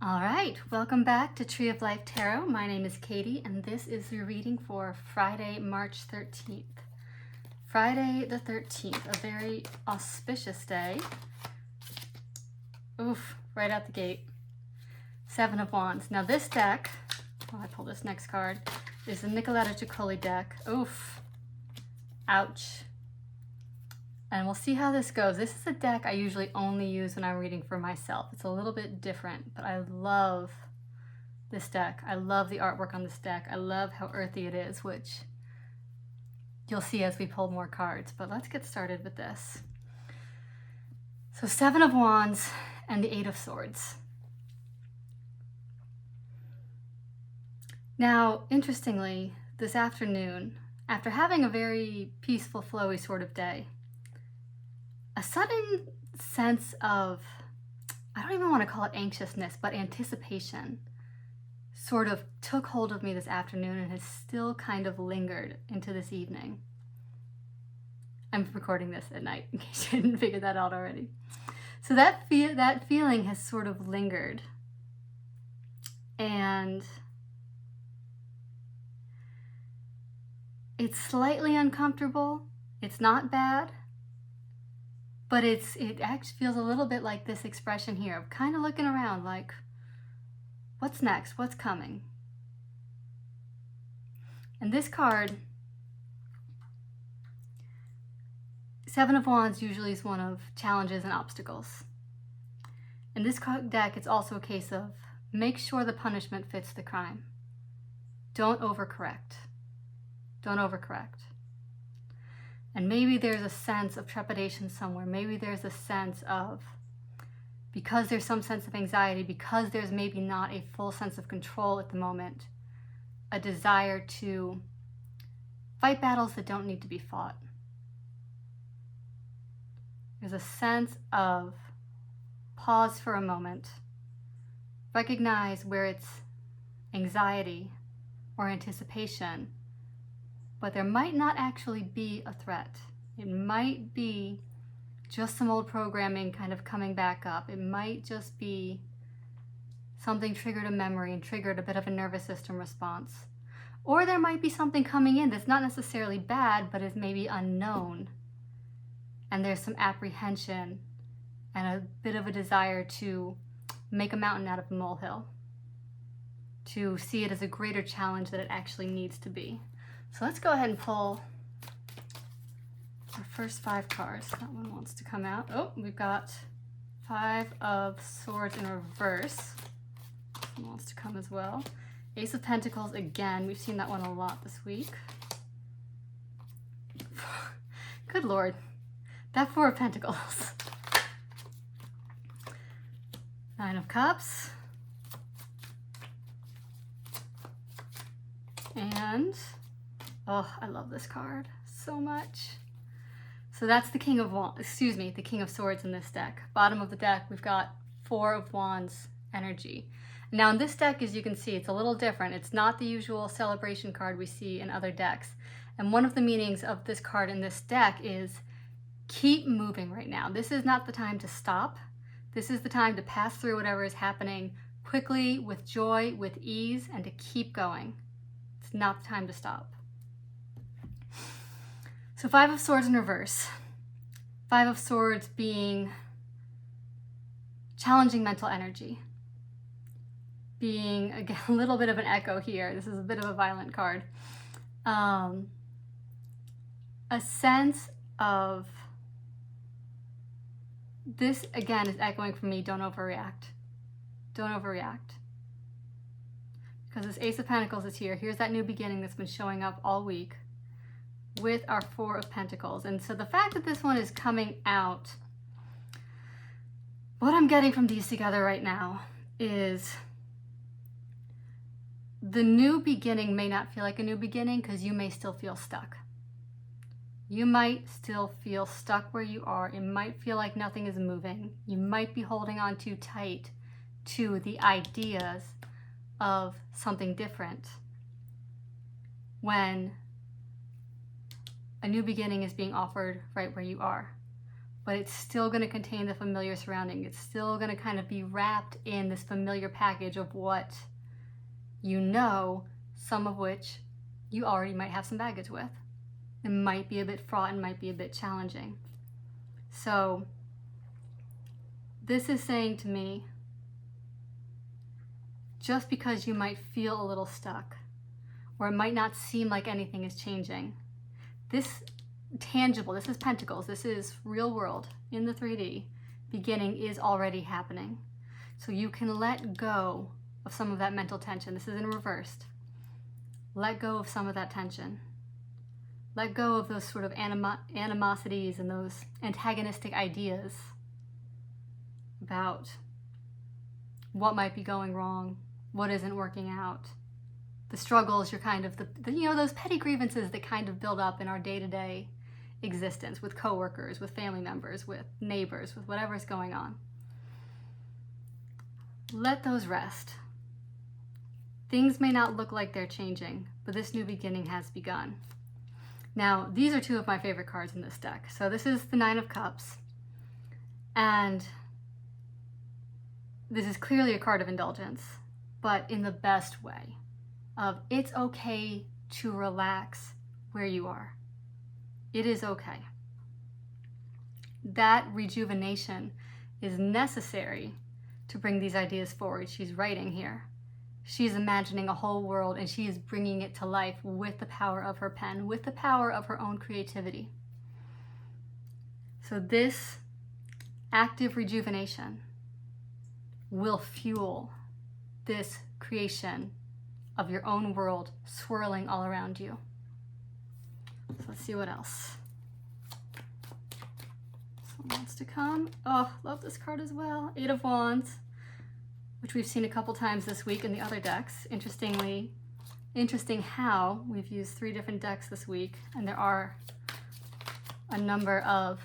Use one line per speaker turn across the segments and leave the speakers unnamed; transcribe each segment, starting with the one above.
All right, welcome back to Tree of Life Tarot. My name is Katie, and this is your reading for Friday, March 13th. Friday the 13th, a very auspicious day. Oof, right out the gate. Seven of Wands. Now this deck, I pull this next card, is the Nicoletta Ciccoli deck. Oof, ouch. And we'll see how this goes. This is a deck I usually only use when I'm reading for myself. It's a little bit different, but I love this deck. I love the artwork on this deck. I love how earthy it is, which you'll see as we pull more cards. But let's get started with this. So Seven of Wands and the Eight of Swords. Now, interestingly, this afternoon, after having a very peaceful, flowy sort of day, a sudden sense of, I don't even want to call it anxiousness, but anticipation sort of took hold of me this afternoon and has still kind of lingered into this evening. I'm recording this at night, in case you didn't figure that out already. So that feeling has sort of lingered. And it's slightly uncomfortable. It's not bad. But it actually feels a little bit like this expression here of kind of looking around like, what's next? What's coming? And this card, Seven of Wands, usually is one of challenges and obstacles. In this deck, it's also a case of make sure the punishment fits the crime. Don't overcorrect. Don't overcorrect. And maybe there's a sense of trepidation somewhere. Maybe there's a sense of, because there's some sense of anxiety, because there's maybe not a full sense of control at the moment, a desire to fight battles that don't need to be fought. There's a sense of pause for a moment, recognize where it's anxiety or anticipation, but there might not actually be a threat. It might be just some old programming kind of coming back up. It might just be something triggered a memory and triggered a bit of a nervous system response. Or there might be something coming in that's not necessarily bad, but is maybe unknown. And there's some apprehension and a bit of a desire to make a mountain out of a molehill, to see it as a greater challenge than it actually needs to be. So let's go ahead and pull our first five cards. That one wants to come out. Oh, we've got Five of Swords in reverse. This one wants to come as well. Ace of Pentacles again. We've seen that one a lot this week. Good Lord. That Four of Pentacles. Nine of Cups. And oh, I love this card so much. So that's the King of Swords in this deck. Bottom of the deck, we've got Four of Wands energy. Now in this deck, as you can see, it's a little different. It's not the usual celebration card we see in other decks. And one of the meanings of this card in this deck is keep moving right now. This is not the time to stop. This is the time to pass through whatever is happening quickly, with joy, with ease, and to keep going. It's not the time to stop. So Five of Swords in reverse. Five of Swords being challenging mental energy. Being, again, a little bit of an echo here. This is a bit of a violent card. A sense of, this again is echoing for me, don't overreact. Don't overreact. Because this Ace of Pentacles is here. Here's that new beginning that's been showing up all week with our Four of Pentacles. And so the fact that this one is coming out, what I'm getting from these together right now is the new beginning may not feel like a new beginning because you may still feel stuck. You might still feel stuck where you are. It might feel like nothing is moving. You might be holding on too tight to the ideas of something different when a new beginning is being offered right where you are. but it's still going to contain the familiar surrounding. It's still going to kind of be wrapped in this familiar package of what you know, some of which you already might have some baggage with. It might be a bit fraught and might be a bit challenging. So this is saying to me, just because you might feel a little stuck, or it might not seem like anything is changing, this tangible, this is pentacles, this is real world in the 3D, beginning is already happening. So you can let go of some of that mental tension. This is in reversed. Let go of some of that tension. Let go of those sort of animosities and those antagonistic ideas about what might be going wrong, what isn't working out, the struggles, you're kind of those petty grievances that kind of build up in our day-to-day existence with coworkers, with family members, with neighbors, with whatever's going on. Let those rest. Things may not look like they're changing, but this new beginning has begun. Now, these are two of my favorite cards in this deck. So this is the Nine of Cups, and this is clearly a card of indulgence, but in the best way of it's okay to relax where you are. It is okay. That rejuvenation is necessary to bring these ideas forward. She's writing here. She's imagining a whole world, and she is bringing it to life with the power of her pen, with the power of her own creativity. So this active rejuvenation will fuel this creation of your own world swirling all around you. So let's see what else. Someone wants to come. Oh, love this card as well. Eight of Wands, which we've seen a couple times this week in the other decks. Interesting how we've used 3 different decks this week, and there are a number of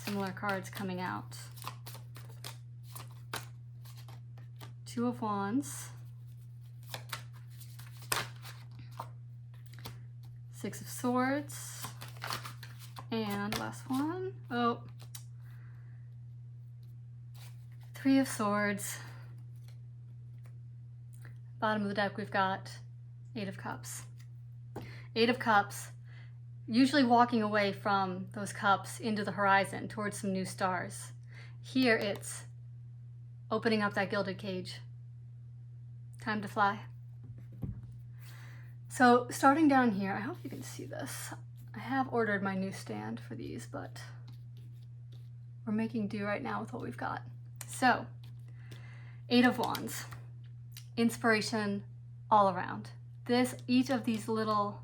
similar cards coming out. Two of Wands, Six of Swords, and last one, Three of Swords. Bottom of the deck, we've got Eight of Cups. Eight of Cups, usually walking away from those cups into the horizon towards some new stars. Here it's opening up that gilded cage. Time to fly. So starting down here, I hope you can see this. I have ordered my new stand for these, but we're making do right now with what we've got. So, Eight of Wands. Inspiration all around. Each of these little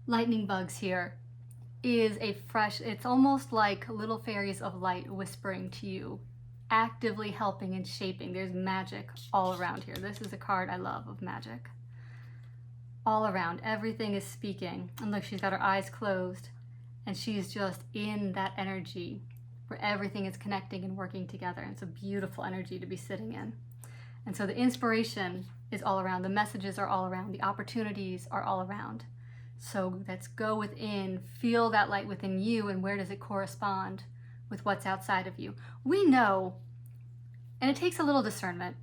lightning bugs here is it's almost like little fairies of light whispering to you, actively helping and shaping. There's magic all around here. This is a card I love of magic. All around, everything is speaking. And look, she's got her eyes closed, and she's just in that energy where everything is connecting and working together. And it's a beautiful energy to be sitting in. And so the inspiration is all around, the messages are all around, the opportunities are all around. So let's go within, feel that light within you, and where does it correspond with what's outside of you. We know, and it takes a little discernment,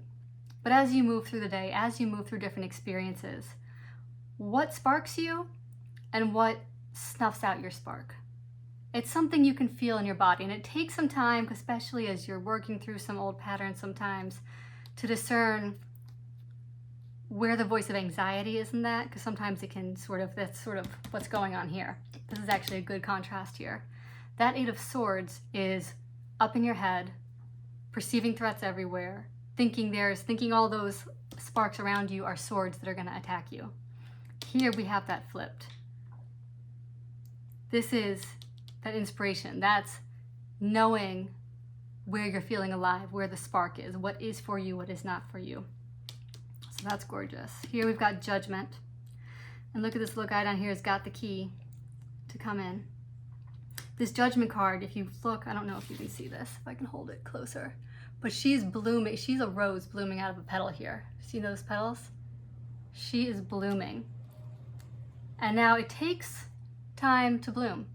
but as you move through the day, as you move through different experiences, what sparks you and what snuffs out your spark. It's something you can feel in your body, and it takes some time, especially as you're working through some old patterns sometimes, to discern where the voice of anxiety is in that, because sometimes it can that's sort of what's going on here. This is actually a good contrast here. That Eight of Swords is up in your head, perceiving threats everywhere, thinking all those sparks around you are swords that are going to attack you. Here we have that flipped. This is that inspiration. That's knowing where you're feeling alive, where the spark is, what is for you, what is not for you. So that's gorgeous. Here we've got Judgment. And look at this little guy down here has got the key to come in. This Judgment card, if you look, I don't know if you can see this, if I can hold it closer, but she's blooming. She's a rose blooming out of a petal here. See those petals? She is blooming. And now it takes time to bloom.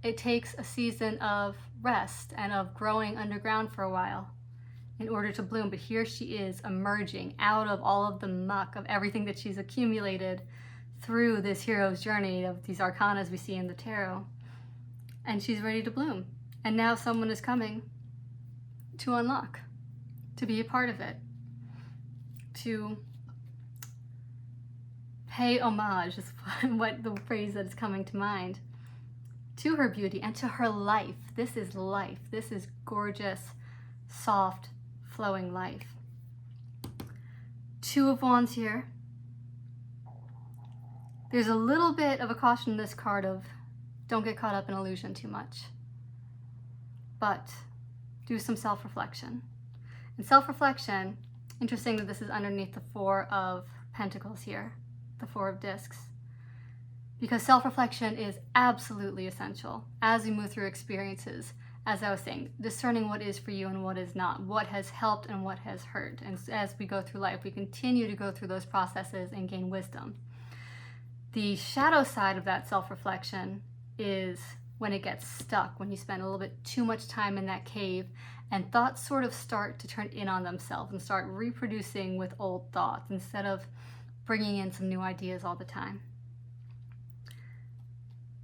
It takes a season of rest and of growing underground for a while in order to bloom. But here she is emerging out of all of the muck of everything that she's accumulated through this hero's journey of these arcanas we see in the tarot. And she's ready to bloom. And now someone is coming to unlock, to be a part of it, to pay homage is what the phrase that is coming to mind, to her beauty and to her life. This is life. This is gorgeous, soft, flowing life. Two of Wands here. There's a little bit of a caution in this card of don't get caught up in illusion too much, but do some self-reflection. And self-reflection, interesting that this is underneath the Four of Pentacles here, the Four of Discs, because self-reflection is absolutely essential as we move through experiences. As I was saying, discerning what is for you and what is not, what has helped and what has hurt. And as we go through life, we continue to go through those processes and gain wisdom. The shadow side of that self-reflection is when it gets stuck, when you spend a little bit too much time in that cave and thoughts sort of start to turn in on themselves and start reproducing with old thoughts instead of bringing in some new ideas all the time.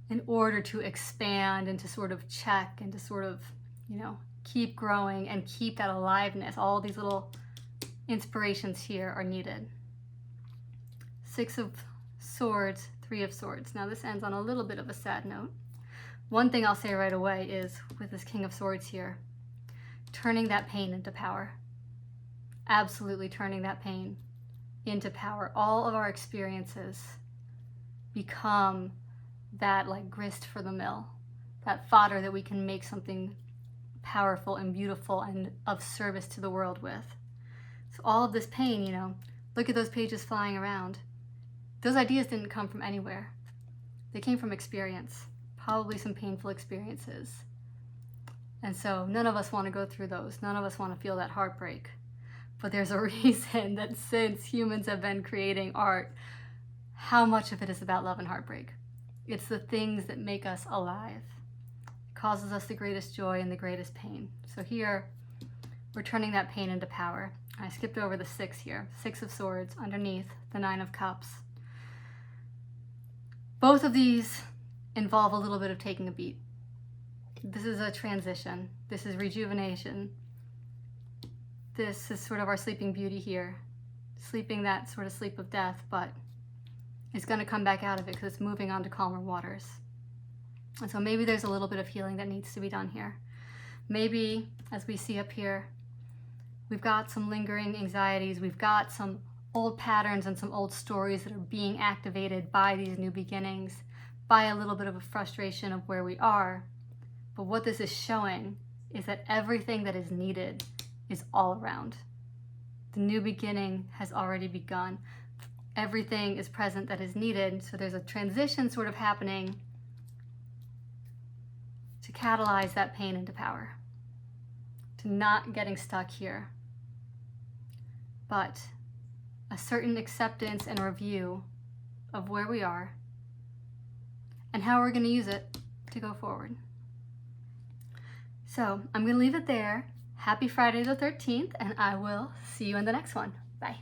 In order to expand and to sort of check and to sort of, keep growing and keep that aliveness, all these little inspirations here are needed. Six of Swords, Three of Swords. Now this ends on a little bit of a sad note. One thing I'll say right away is with this King of Swords here, turning that pain into power. Absolutely turning that pain into power. All of our experiences become that like grist for the mill, that fodder that we can make something powerful and beautiful and of service to the world with. So all of this pain, look at those pages flying around. Those ideas didn't come from anywhere. They came from experience, probably some painful experiences. And so none of us want to go through those. None of us want to feel that heartbreak. But there's a reason that since humans have been creating art, how much of it is about love and heartbreak? It's the things that make us alive. It causes us the greatest joy and the greatest pain. So here, we're turning that pain into power. I skipped over the six here. Six of Swords underneath the Nine of Cups. Both of these involve a little bit of taking a beat. This is a transition. This is rejuvenation. This is sort of our sleeping beauty here. Sleeping that sort of sleep of death, but it's going to come back out of it because it's moving on to calmer waters. And so maybe there's a little bit of healing that needs to be done here. Maybe, as we see up here, we've got some lingering anxieties. We've got some old patterns and some old stories that are being activated by these new beginnings, by a little bit of a frustration of where we are. But what this is showing is that everything that is needed is all around. The new beginning has already begun. Everything is present that is needed. So there's a transition sort of happening to catalyze that pain into power, to not getting stuck here, but a certain acceptance and review of where we are and how we're going to use it to go forward. So I'm going to leave it there. Happy Friday the 13th, and I will see you in the next one. Bye.